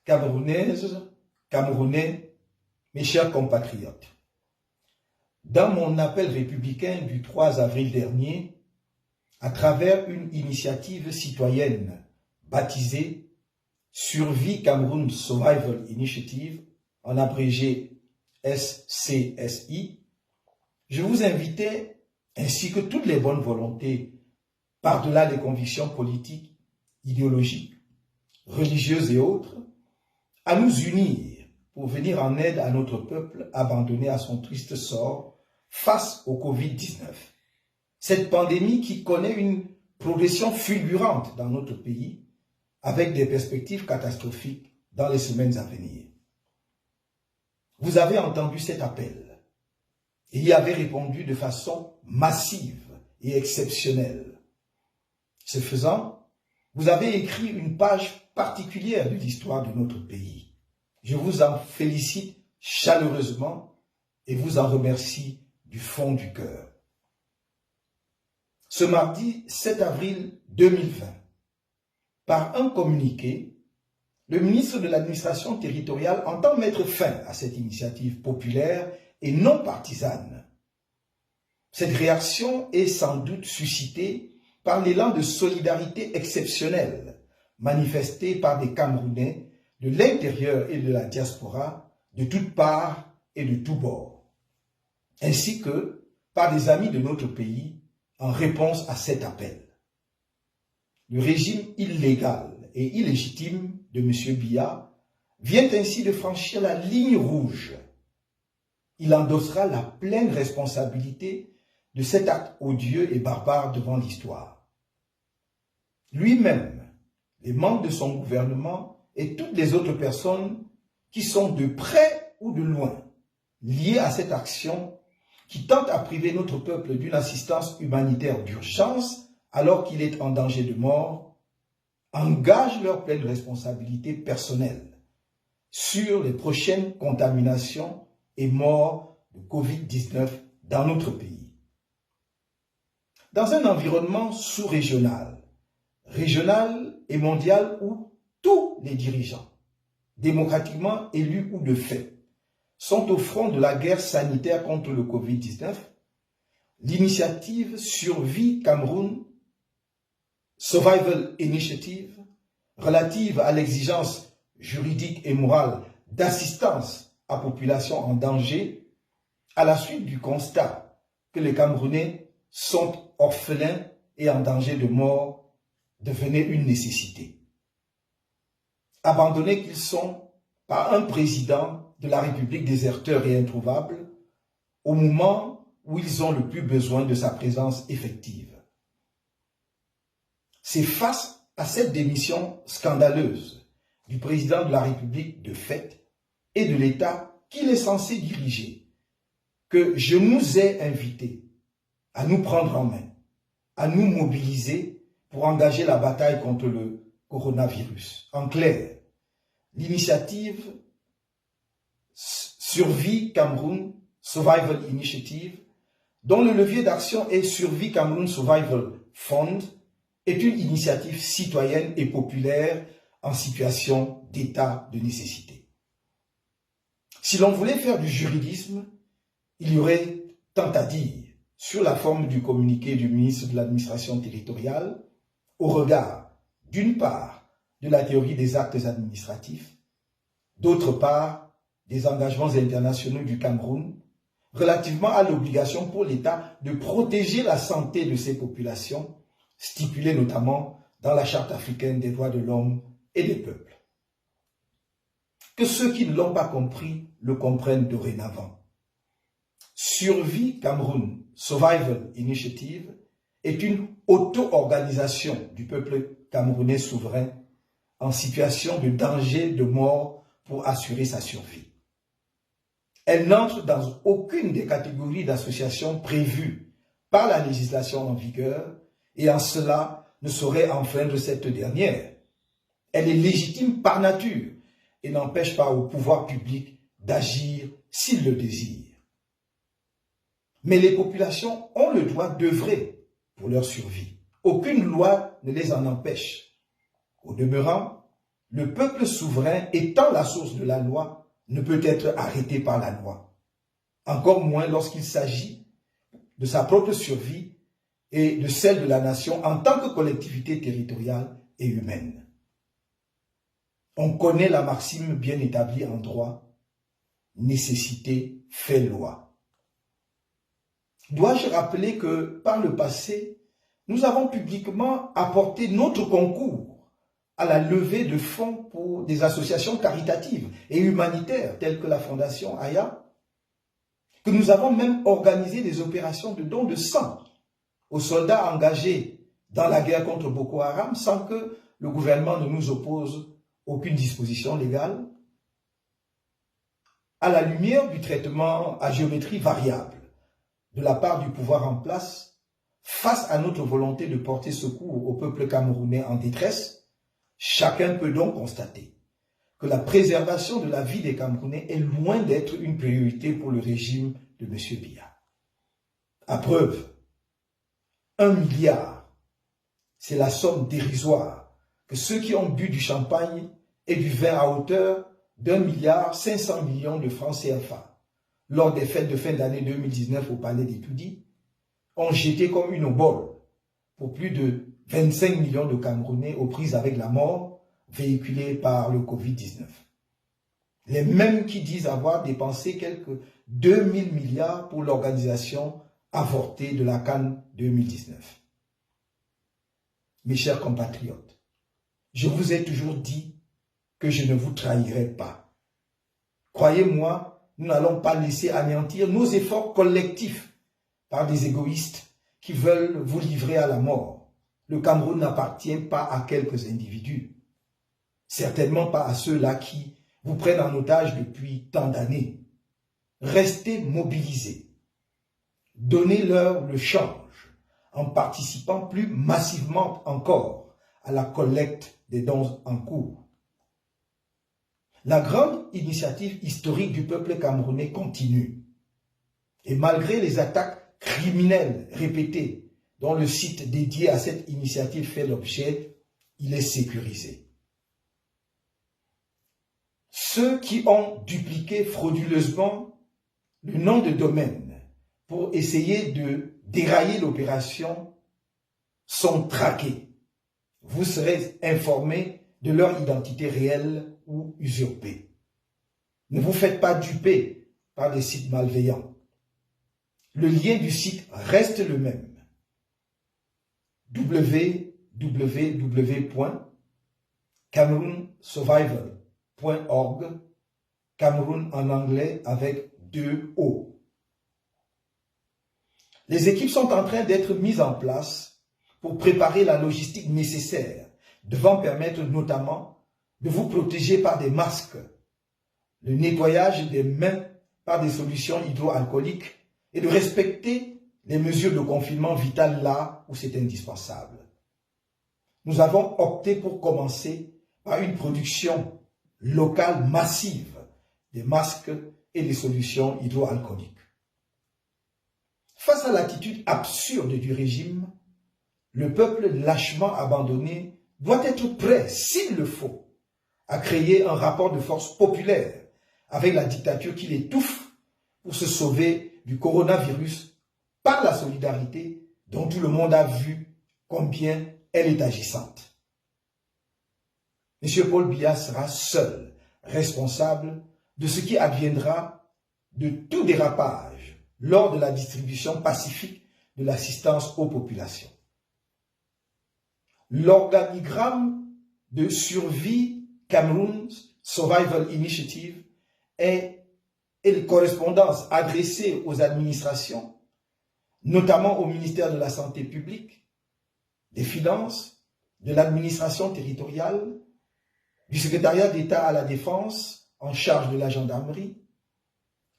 Camerounaises, Camerounais, mes chers compatriotes, dans mon appel républicain du 3 avril dernier, à travers une initiative citoyenne baptisée Survie Cameroun Survival Initiative, en abrégé SCSI, je vous invitais, ainsi que toutes les bonnes volontés, par-delà les convictions politiques, idéologiques, religieuses et autres, à nous unir pour venir en aide à notre peuple abandonné à son triste sort face au Covid-19. Cette pandémie qui connaît une progression fulgurante dans notre pays avec des perspectives catastrophiques dans les semaines à venir. Vous avez entendu cet appel et y avez répondu de façon massive et exceptionnelle. Ce faisant, vous avez écrit une page particulière de l'histoire de notre pays. Je vous en félicite chaleureusement et vous en remercie du fond du cœur. Ce mardi 7 avril 2020, par un communiqué, le ministre de l'administration territoriale entend mettre fin à cette initiative populaire et non partisane. Cette réaction est sans doute suscitée par l'élan de solidarité exceptionnel manifesté par des Camerounais de l'intérieur et de la diaspora, de toutes parts et de tous bords, ainsi que par des amis de notre pays en réponse à cet appel. Le régime illégal et illégitime de M. Biya vient ainsi de franchir la ligne rouge. Il endossera la pleine responsabilité de cet acte odieux et barbare devant l'histoire. Lui-même, les membres de son gouvernement et toutes les autres personnes qui sont de près ou de loin liées à cette action qui tente à priver notre peuple d'une assistance humanitaire d'urgence alors qu'il est en danger de mort, engagent leur pleine responsabilité personnelle sur les prochaines contaminations et morts de Covid-19 dans notre pays. Dans un environnement sous-régional, régional et mondial où tous les dirigeants, démocratiquement élus ou de fait, sont au front de la guerre sanitaire contre le Covid-19, l'initiative Survie Cameroun Survival Initiative, relative à l'exigence juridique et morale d'assistance à population en danger, à la suite du constat que les Camerounais sont orphelins et en danger de mort, devenait une nécessité. Abandonnés qu'ils sont par un président de la République déserteur et introuvable, au moment où ils ont le plus besoin de sa présence effective. C'est face à cette démission scandaleuse du président de la République de fait et de l'État qu'il est censé diriger que je nous ai invités à nous prendre en main, à nous mobiliser pour engager la bataille contre le coronavirus. En clair, l'initiative Survie Cameroun Survival Initiative, dont le levier d'action est Survie Cameroun Survival Fund, est une initiative citoyenne et populaire en situation d'état de nécessité. Si l'on voulait faire du juridisme, il y aurait tant à dire sur la forme du communiqué du ministre de l'administration territoriale au regard, d'une part, de la théorie des actes administratifs, d'autre part, des engagements internationaux du Cameroun relativement à l'obligation pour l'État de protéger la santé de ses populations, stipulée notamment dans la Charte africaine des droits de l'homme et des peuples. Que ceux qui ne l'ont pas compris le comprennent dorénavant. Survie Cameroun Survival Initiative est une auto-organisation du peuple camerounais souverain en situation de danger de mort pour assurer sa survie. Elle n'entre dans aucune des catégories d'associations prévues par la législation en vigueur et en cela ne saurait enfreindre cette dernière. Elle est légitime par nature et n'empêche pas au pouvoir public d'agir s'il le désire. Mais les populations ont le droit d'œuvrer pour leur survie. Aucune loi ne les en empêche. Au demeurant, le peuple souverain étant la source de la loi ne peut être arrêté par la loi, encore moins lorsqu'il s'agit de sa propre survie et de celle de la nation en tant que collectivité territoriale et humaine. On connaît la maxime bien établie en droit, nécessité fait loi. Dois-je rappeler que par le passé, nous avons publiquement apporté notre concours à la levée de fonds pour des associations caritatives et humanitaires telles que la Fondation Aya, que nous avons même organisé des opérations de don de sang aux soldats engagés dans la guerre contre Boko Haram sans que le gouvernement ne nous oppose aucune disposition légale, à la lumière du traitement à géométrie variable de la part du pouvoir en place, face à notre volonté de porter secours au peuple camerounais en détresse, chacun peut donc constater que la préservation de la vie des Camerounais est loin d'être une priorité pour le régime de M. Biya. À preuve, 1 milliard, c'est la somme dérisoire que ceux qui ont bu du champagne et du vin à hauteur d'1,5 milliard de francs CFA lors des fêtes de fin d'année 2019 au Palais des Toudis ont jeté comme une obole pour plus de 25 millions de Camerounais aux prises avec la mort véhiculée par le Covid-19. Les mêmes qui disent avoir dépensé quelques 2000 milliards pour l'organisation avortée de la CAN 2019. Mes chers compatriotes, je vous ai toujours dit que je ne vous trahirai pas. Croyez-moi, nous n'allons pas laisser anéantir nos efforts collectifs par des égoïstes qui veulent vous livrer à la mort. Le Cameroun n'appartient pas à quelques individus. Certainement pas à ceux-là qui vous prennent en otage depuis tant d'années. Restez mobilisés. Donnez-leur le change en participant plus massivement encore à la collecte des dons en cours. La grande initiative historique du peuple camerounais continue. Et malgré les attaques criminelles répétées dont le site dédié à cette initiative fait l'objet, il est sécurisé. Ceux qui ont dupliqué frauduleusement le nom de domaine pour essayer de dérailler l'opération sont traqués. Vous serez informés de leur identité réelle ou usurpée. Ne vous faites pas duper par des sites malveillants. Le lien du site reste le même. www.cameroonsurvival.org, Cameroun en anglais avec 2 O. Les équipes sont en train d'être mises en place pour préparer la logistique nécessaire, devant permettre notamment de vous protéger par des masques, le nettoyage des mains par des solutions hydroalcooliques et de respecter les mesures de confinement vitales là où c'est indispensable. Nous avons opté pour commencer par une production locale massive des masques et des solutions hydroalcooliques. Face à l'attitude absurde du régime, le peuple lâchement abandonné doit être prêt, s'il le faut, à créer un rapport de force populaire avec la dictature qui l'étouffe pour se sauver du coronavirus par la solidarité dont tout le monde a vu combien elle est agissante. M. Paul Biya sera seul responsable de ce qui adviendra de tout dérapage lors de la distribution pacifique de l'assistance aux populations. L'organigramme de survie Cameroon Survival Initiative est une correspondance adressée aux administrations, notamment au ministère de la Santé publique, des Finances, de l'administration territoriale, du secrétariat d'État à la Défense en charge de la gendarmerie,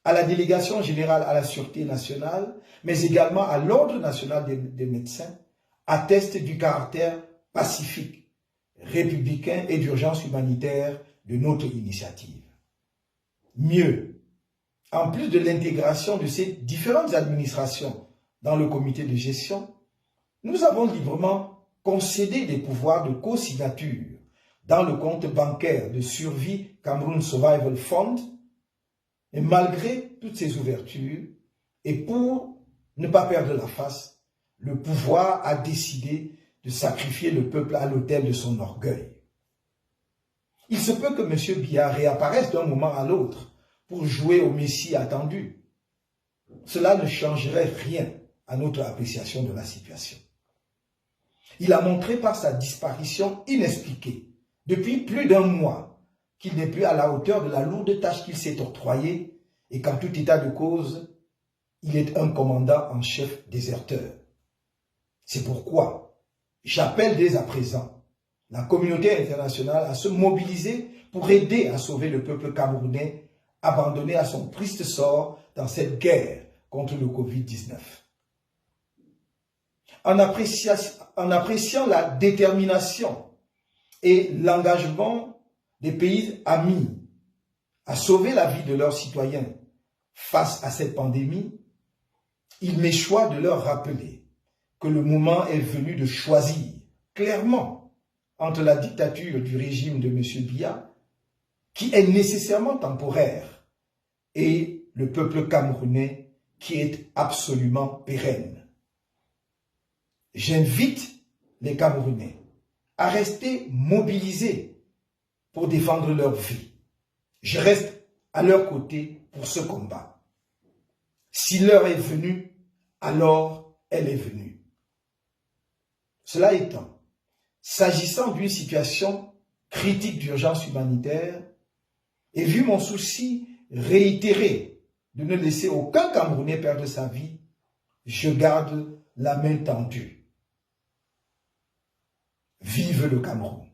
à la délégation générale à la Sûreté nationale, mais également à l'Ordre national des médecins, atteste du caractère pacifique, républicain et d'urgence humanitaire de notre initiative. Mieux, en plus de l'intégration de ces différentes administrations dans le comité de gestion, nous avons librement concédé des pouvoirs de co-signature dans le compte bancaire de survie Cameroun Survival Fund, et malgré toutes ces ouvertures, et pour ne pas perdre la face, le pouvoir a décidé de sacrifier le peuple à l'autel de son orgueil. Il se peut que M. Biya réapparaisse d'un moment à l'autre pour jouer au Messie attendu. Cela ne changerait rien à notre appréciation de la situation. Il a montré par sa disparition inexpliquée, depuis plus d'un mois, qu'il n'est plus à la hauteur de la lourde tâche qu'il s'est octroyée et qu'en tout état de cause, il est un commandant en chef déserteur. C'est pourquoi j'appelle dès à présent la communauté internationale à se mobiliser pour aider à sauver le peuple camerounais abandonné à son triste sort dans cette guerre contre le Covid-19. En appréciant la détermination et l'engagement des pays amis à sauver la vie de leurs citoyens face à cette pandémie, il m'échoit de leur rappeler que le moment est venu de choisir clairement entre la dictature du régime de M. Biya, qui est nécessairement temporaire, et le peuple camerounais qui est absolument pérenne. J'invite les Camerounais à rester mobilisés pour défendre leur vie. Je reste à leur côté pour ce combat. Si l'heure est venue, alors elle est venue. Cela étant, s'agissant d'une situation critique d'urgence humanitaire, et vu mon souci réitéré de ne laisser aucun Camerounais perdre sa vie, je garde la main tendue. Vive le Cameroun!